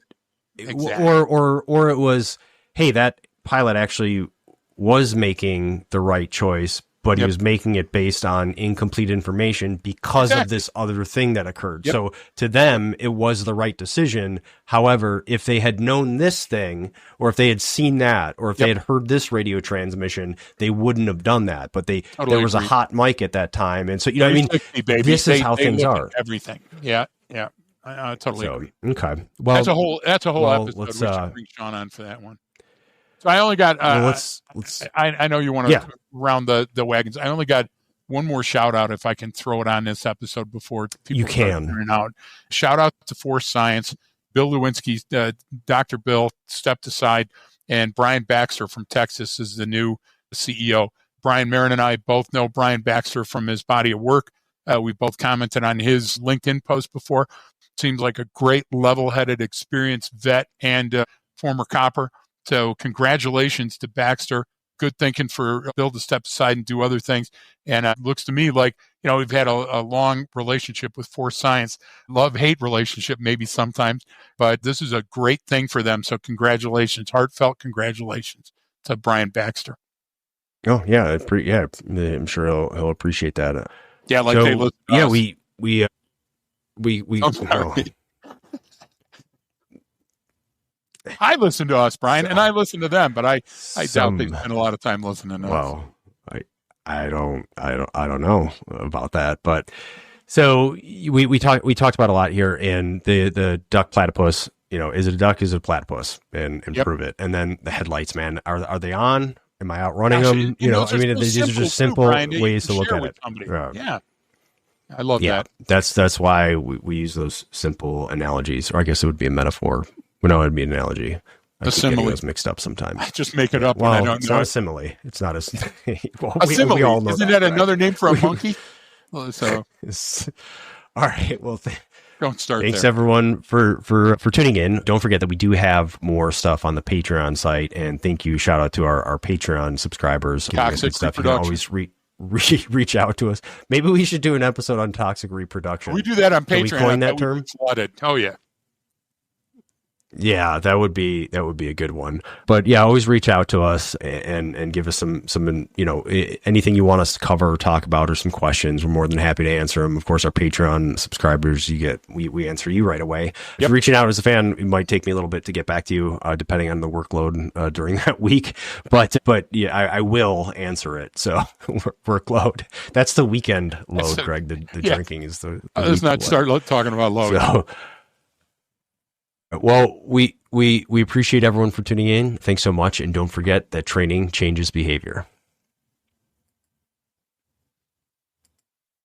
[SPEAKER 1] exactly. or it was, hey, that pilot actually was making the right choice, but he was making it based on incomplete information because of this other thing that occurred. Yep. So to them, it was the right decision. However, if they had known this thing, or if they had seen that, or if they had heard this radio transmission, they wouldn't have done that. But there was a hot mic at that time. And so, this is how things are.
[SPEAKER 2] Everything. Yeah. Yeah. I totally agree.
[SPEAKER 1] Okay. Well,
[SPEAKER 2] that's a whole episode. We should bring Sean on for that one. So I only got. I know you want to round the wagons. I only got one more shout out if I can throw it on this episode before people
[SPEAKER 1] You
[SPEAKER 2] start
[SPEAKER 1] can.
[SPEAKER 2] turning out. Shout out to Force Science, Bill Lewinsky, Dr. Bill stepped aside, and Brian Baxter from Texas is the new CEO. Brian Marin and I both know Brian Baxter from his body of work. We both commented on his LinkedIn post before. Seems like a great level-headed, experienced vet and former copper. So congratulations to Baxter. Good thinking for Bill to step aside and do other things. And it looks to me like, we've had a long relationship with Force Science, love-hate relationship maybe sometimes, but this is a great thing for them. So congratulations, heartfelt congratulations to Brian Baxter.
[SPEAKER 1] Oh yeah, I'm sure he'll appreciate that.
[SPEAKER 2] Yeah, like they look.
[SPEAKER 1] Yeah, we.
[SPEAKER 2] I'm sorry. I listen to us, Brian, and I listen to them, but I doubt they spend a lot of time listening to us.
[SPEAKER 1] Well, I don't know about that, but so we talked about a lot here, and the duck platypus. Is it a duck? Is it a platypus? And prove it. And then the headlights, man, are they on? Am I outrunning them? These are just simple ways to look at it.
[SPEAKER 2] Yeah. I love that.
[SPEAKER 1] That's why we use those simple analogies, or I guess it would be a metaphor. Well, no, it'd be an analogy.
[SPEAKER 2] A simile.
[SPEAKER 1] Those mixed up sometimes.
[SPEAKER 2] I just make it up.
[SPEAKER 1] Well,
[SPEAKER 2] and I don't
[SPEAKER 1] it's
[SPEAKER 2] know.
[SPEAKER 1] Not a simile. It's not a
[SPEAKER 2] simile.
[SPEAKER 1] We all know
[SPEAKER 2] Isn't that another name for a monkey? Well, so,
[SPEAKER 1] all right. Well,
[SPEAKER 2] don't start.
[SPEAKER 1] Thanks
[SPEAKER 2] there.
[SPEAKER 1] everyone for tuning in. Don't forget that we do have more stuff on the Patreon site, and thank you. Shout out to our Patreon subscribers.
[SPEAKER 2] Toxic
[SPEAKER 1] stuff. You can always reach out to us. Maybe we should do an episode on toxic reproduction.
[SPEAKER 2] We do that on Patreon.
[SPEAKER 1] Can we coin that term?
[SPEAKER 2] Flooded. Oh yeah.
[SPEAKER 1] Yeah, that would be a good one. But yeah, always reach out to us and give us some anything you want us to cover or talk about, or some questions. We're more than happy to answer them. Of course, our Patreon subscribers, we answer you right away. If you're reaching out as a fan, it might take me a little bit to get back to you, depending on the workload during that week. But yeah, I will answer it. So workload. That's the weekend load, Greg. The drinking is the
[SPEAKER 2] let's not start talking about load.
[SPEAKER 1] So, well, we appreciate everyone for tuning in. Thanks so much. And don't forget that training changes behavior.